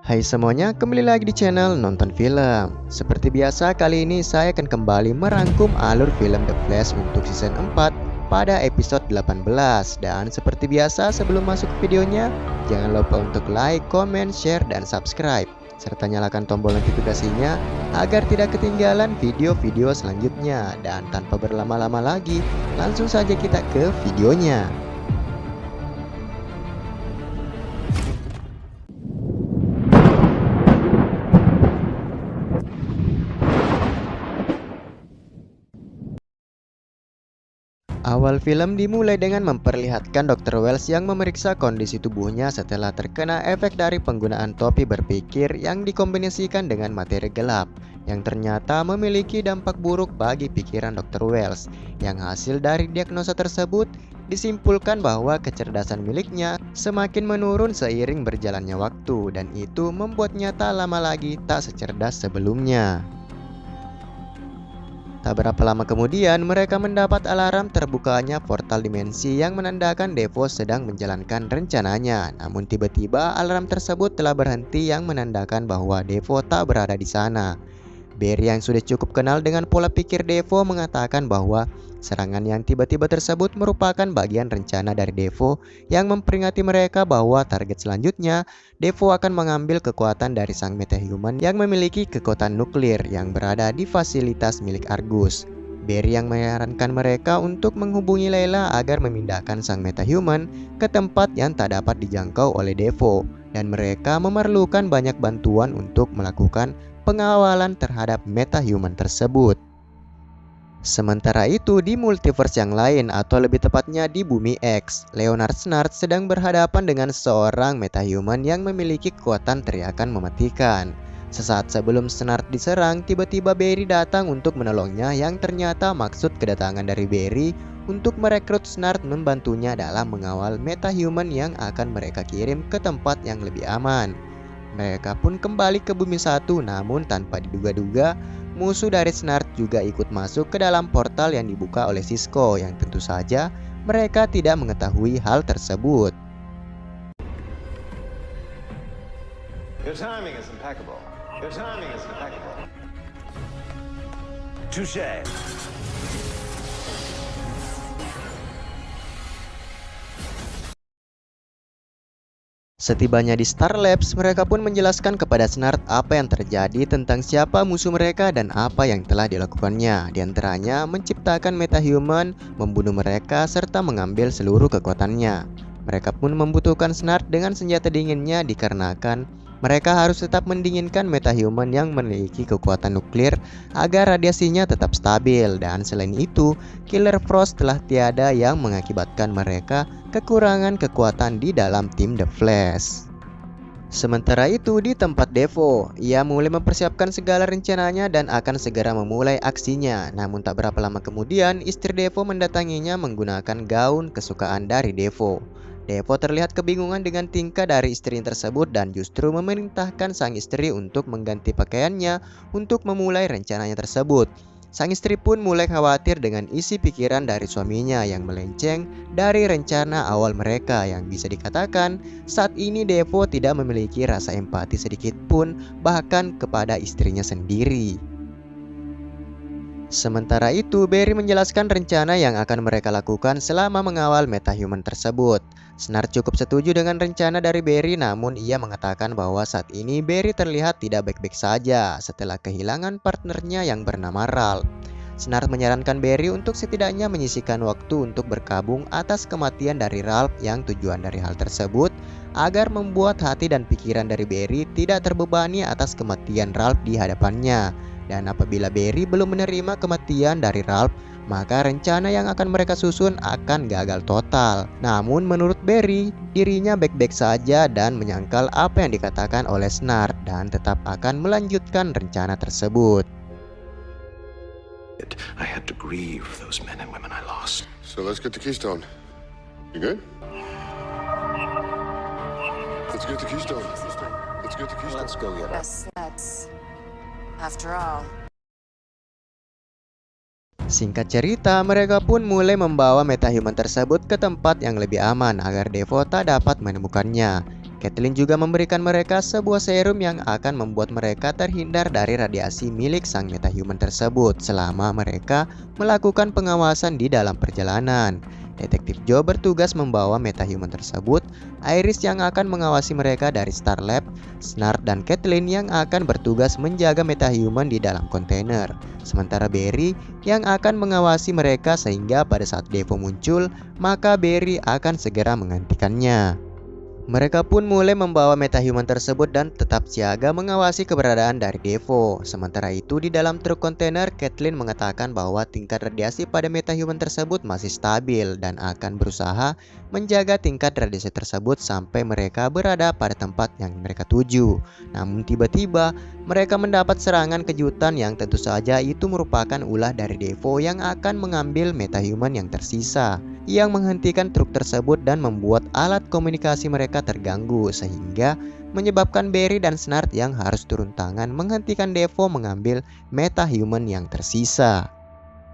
Hai semuanya, kembali lagi di channel Nonton Film. Seperti biasa, kali ini saya akan kembali merangkum alur film The Flash untuk season 4 pada episode 18. Dan seperti biasa, sebelum masuk ke videonya, jangan lupa untuk like, comment, share, dan subscribe, serta nyalakan tombol notifikasinya agar tidak ketinggalan video-video selanjutnya. Dan tanpa berlama-lama lagi, langsung saja kita ke videonya. Awal film dimulai dengan memperlihatkan Dr. Wells yang memeriksa kondisi tubuhnya setelah terkena efek dari penggunaan topi berpikir yang dikombinasikan dengan materi gelap, yang ternyata memiliki dampak buruk bagi pikiran Dr. Wells. Yang hasil dari diagnosa tersebut disimpulkan bahwa kecerdasan miliknya semakin menurun seiring berjalannya waktu, dan itu membuatnya tak lama lagi tak secerdas sebelumnya. Tak berapa lama kemudian, mereka mendapat alarm terbukanya portal dimensi yang menandakan Devo sedang menjalankan rencananya. Namun tiba-tiba alarm tersebut telah berhenti yang menandakan bahwa Devo tak berada di sana. Barry yang sudah cukup kenal dengan pola pikir Devo mengatakan bahwa serangan yang tiba-tiba tersebut merupakan bagian rencana dari Devo yang memperingati mereka bahwa target selanjutnya Devo akan mengambil kekuatan dari sang metahuman yang memiliki kekuatan nuklir yang berada di fasilitas milik Argus. Barry yang menyarankan mereka untuk menghubungi Layla agar memindahkan sang metahuman ke tempat yang tak dapat dijangkau oleh Devo, dan mereka memerlukan banyak bantuan untuk melakukan pengawalan terhadap metahuman tersebut. Sementara itu, di multiverse yang lain, atau lebih tepatnya di Bumi X, Leonard Snart sedang berhadapan dengan seorang metahuman yang memiliki kekuatan teriakan mematikan. Sesaat sebelum Snart diserang, tiba-tiba Barry datang untuk menolongnya, yang ternyata maksud kedatangan dari Barry untuk merekrut Snart membantunya dalam mengawal metahuman yang akan mereka kirim ke tempat yang lebih aman. Mereka pun kembali ke Bumi 1, namun tanpa diduga-duga, musuh dari Snart juga ikut masuk ke dalam portal yang dibuka oleh Cisco, yang tentu saja mereka tidak mengetahui hal tersebut. Your timing is impeccable. Your timing is impeccable. Touché. Setibanya di Star Labs, mereka pun menjelaskan kepada Snart apa yang terjadi, tentang siapa musuh mereka dan apa yang telah dilakukannya. Di antaranya menciptakan metahuman, membunuh mereka, serta mengambil seluruh kekuatannya. Mereka pun membutuhkan Snart dengan senjata dinginnya dikarenakan mereka harus tetap mendinginkan metahuman yang memiliki kekuatan nuklir agar radiasinya tetap stabil. Dan selain itu, Killer Frost telah tiada yang mengakibatkan mereka kekurangan kekuatan di dalam tim The Flash. Sementara itu, di tempat Devo, ia mulai mempersiapkan segala rencananya dan akan segera memulai aksinya. Namun tak berapa lama kemudian, istri Devo mendatanginya menggunakan gaun kesukaan dari Devo. Devo terlihat kebingungan dengan tingkah dari istri tersebut dan justru memerintahkan sang istri untuk mengganti pakaiannya untuk memulai rencananya tersebut. Sang istri pun mulai khawatir dengan isi pikiran dari suaminya yang melenceng dari rencana awal mereka, yang bisa dikatakan saat ini Devo tidak memiliki rasa empati sedikit pun, bahkan kepada istrinya sendiri. Sementara itu, Barry menjelaskan rencana yang akan mereka lakukan selama mengawal metahuman tersebut. Snart cukup setuju dengan rencana dari Barry, namun ia mengatakan bahwa saat ini Barry terlihat tidak baik-baik saja setelah kehilangan partnernya yang bernama Ralph. Snart menyarankan Barry untuk setidaknya menyisihkan waktu untuk berkabung atas kematian dari Ralph, yang tujuan dari hal tersebut agar membuat hati dan pikiran dari Barry tidak terbebani atas kematian Ralph di hadapannya. Dan apabila Barry belum menerima kematian dari Ralph, maka rencana yang akan mereka susun akan gagal total. Namun menurut Barry, dirinya baik-baik saja dan menyangkal apa yang dikatakan oleh Snart dan tetap akan melanjutkan rencana tersebut. I had to grieve those men and women I lost. So let's get to Keystone. You good? Let's get to Keystone. Let's get to Keystone. Let's go get her. Yes, that's... After all. Singkat cerita, mereka pun mulai membawa metahuman tersebut ke tempat yang lebih aman agar Devo tak dapat menemukannya. Caitlin juga memberikan mereka sebuah serum yang akan membuat mereka terhindar dari radiasi milik sang metahuman tersebut selama mereka melakukan pengawasan di dalam perjalanan. Detektif Joe bertugas membawa metahuman tersebut, Iris yang akan mengawasi mereka dari Star Lab, Snart dan Caitlin yang akan bertugas menjaga metahuman di dalam kontainer. Sementara Barry yang akan mengawasi mereka sehingga pada saat Devo muncul, maka Barry akan segera menggantikannya. Mereka pun mulai membawa metahuman tersebut dan tetap siaga mengawasi keberadaan dari Devo. Sementara itu di dalam truk kontainer, Caitlin mengatakan bahwa tingkat radiasi pada metahuman tersebut masih stabil dan akan berusaha menjaga tingkat radiasi tersebut sampai mereka berada pada tempat yang mereka tuju. Namun tiba-tiba mereka mendapat serangan kejutan yang tentu saja itu merupakan ulah dari Devo yang akan mengambil metahuman yang tersisa, yang menghentikan truk tersebut dan membuat alat komunikasi mereka terganggu sehingga menyebabkan Barry dan Snart yang harus turun tangan menghentikan Devo mengambil metahuman yang tersisa.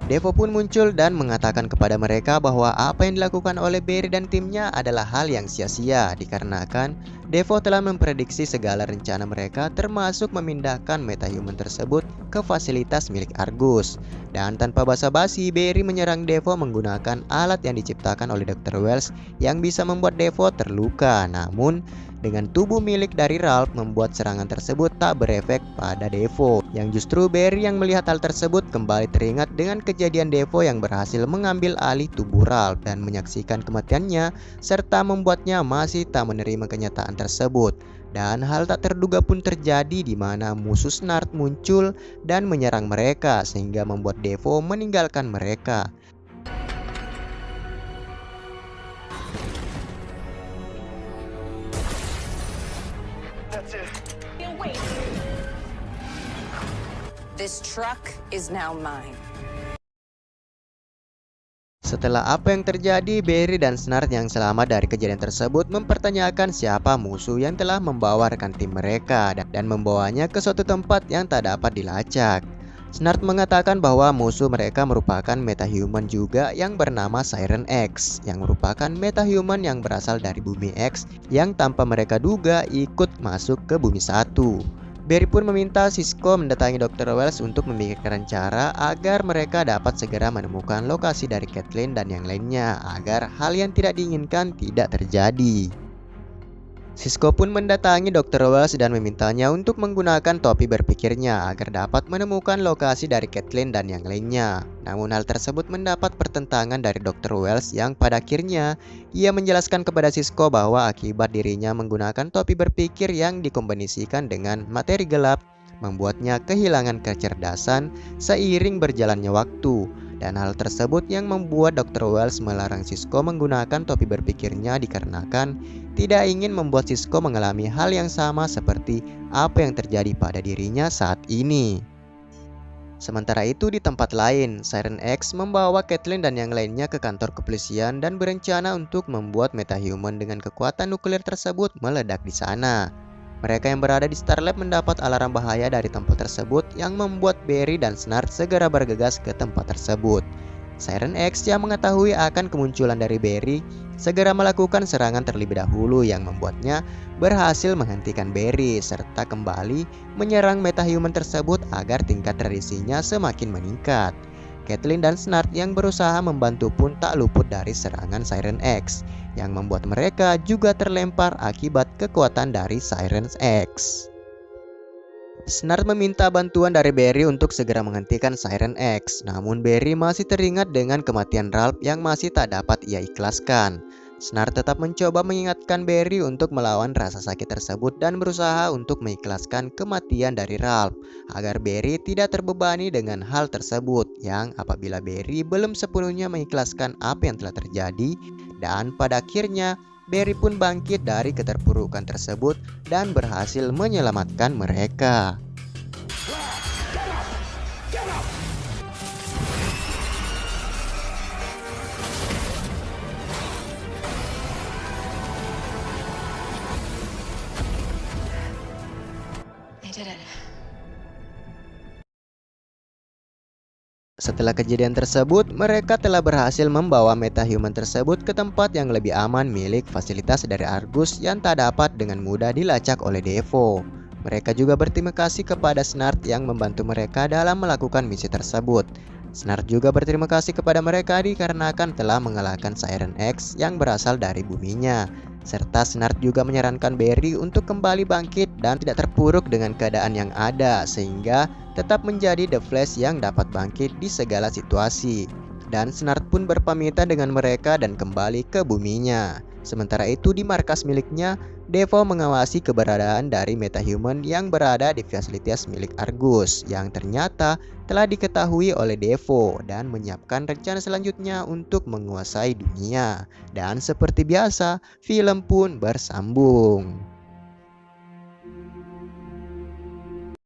Devo pun muncul dan mengatakan kepada mereka bahwa apa yang dilakukan oleh Barry dan timnya adalah hal yang sia-sia dikarenakan Devo telah memprediksi segala rencana mereka termasuk memindahkan metahuman tersebut ke fasilitas milik Argus. Dan tanpa basa-basi, Barry menyerang Devo menggunakan alat yang diciptakan oleh Dr. Wells yang bisa membuat Devo terluka. Namun dengan tubuh milik dari Ralph membuat serangan tersebut tak berefek pada Devo. Yang justru Barry yang melihat hal tersebut kembali teringat dengan kejadian Devo yang berhasil mengambil alih tubuh Ralph dan menyaksikan kematiannya serta membuatnya masih tak menerima kenyataan tersebut. Dan hal tak terduga pun terjadi di mana musuh Snart muncul dan menyerang mereka sehingga membuat Devo meninggalkan mereka. This truck is now mine. Setelah apa yang terjadi, Barry dan Snart yang selamat dari kejadian tersebut mempertanyakan siapa musuh yang telah membawa rekan tim mereka dan membawanya ke suatu tempat yang tak dapat dilacak. Snart mengatakan bahwa musuh mereka merupakan metahuman juga yang bernama Siren X, yang merupakan metahuman yang berasal dari bumi X yang tanpa mereka duga ikut masuk ke bumi 1. Barry pun meminta Cisco mendatangi Dr. Wells untuk memikirkan cara agar mereka dapat segera menemukan lokasi dari Caitlin dan yang lainnya agar hal yang tidak diinginkan tidak terjadi. Cisco pun mendatangi Dr. Wells dan memintanya untuk menggunakan topi berpikirnya agar dapat menemukan lokasi dari Caitlin dan yang lainnya. Namun hal tersebut mendapat pertentangan dari Dr. Wells yang pada akhirnya ia menjelaskan kepada Cisco bahwa akibat dirinya menggunakan topi berpikir yang dikombinasikan dengan materi gelap membuatnya kehilangan kecerdasan seiring berjalannya waktu. Dan hal tersebut yang membuat Dr. Wells melarang Cisco menggunakan topi berpikirnya dikarenakan tidak ingin membuat Cisco mengalami hal yang sama seperti apa yang terjadi pada dirinya saat ini. Sementara itu di tempat lain, Siren X membawa Caitlin dan yang lainnya ke kantor kepolisian dan berencana untuk membuat metahuman dengan kekuatan nuklir tersebut meledak di sana. Mereka yang berada di Star Lab mendapat alarm bahaya dari tempat tersebut yang membuat Barry dan Snart segera bergegas ke tempat tersebut. Siren X yang mengetahui akan kemunculan dari Barry segera melakukan serangan terlebih dahulu yang membuatnya berhasil menghentikan Barry serta kembali menyerang metahuman tersebut agar tingkat radiasinya semakin meningkat. Caitlin dan Snart yang berusaha membantu pun tak luput dari serangan Siren X yang membuat mereka juga terlempar akibat kekuatan dari Siren X. Snart meminta bantuan dari Barry untuk segera menghentikan Siren X, namun Barry masih teringat dengan kematian Ralph yang masih tak dapat ia ikhlaskan. Snart tetap mencoba mengingatkan Barry untuk melawan rasa sakit tersebut dan berusaha untuk mengikhlaskan kematian dari Ralph agar Barry tidak terbebani dengan hal tersebut yang apabila Barry belum sepenuhnya mengikhlaskan apa yang telah terjadi dan pada akhirnya Barry pun bangkit dari keterpurukan tersebut dan berhasil menyelamatkan mereka. Setelah kejadian tersebut, mereka telah berhasil membawa metahuman tersebut ke tempat yang lebih aman milik fasilitas dari Argus yang tak dapat dengan mudah dilacak oleh Devo. Mereka juga berterima kasih kepada Snart yang membantu mereka dalam melakukan misi tersebut. Snart juga berterima kasih kepada mereka dikarenakan telah mengalahkan Siren X yang berasal dari buminya. Serta Snart juga menyarankan Barry untuk kembali bangkit dan tidak terpuruk dengan keadaan yang ada, sehingga tetap menjadi The Flash yang dapat bangkit di segala situasi. Dan Snart pun berpamitan dengan mereka dan kembali ke buminya. Sementara itu di markas miliknya, Devo mengawasi keberadaan dari metahuman yang berada di fasilitas milik Argus yang ternyata telah diketahui oleh Devo dan menyiapkan rencana selanjutnya untuk menguasai dunia. Dan seperti biasa, film pun bersambung.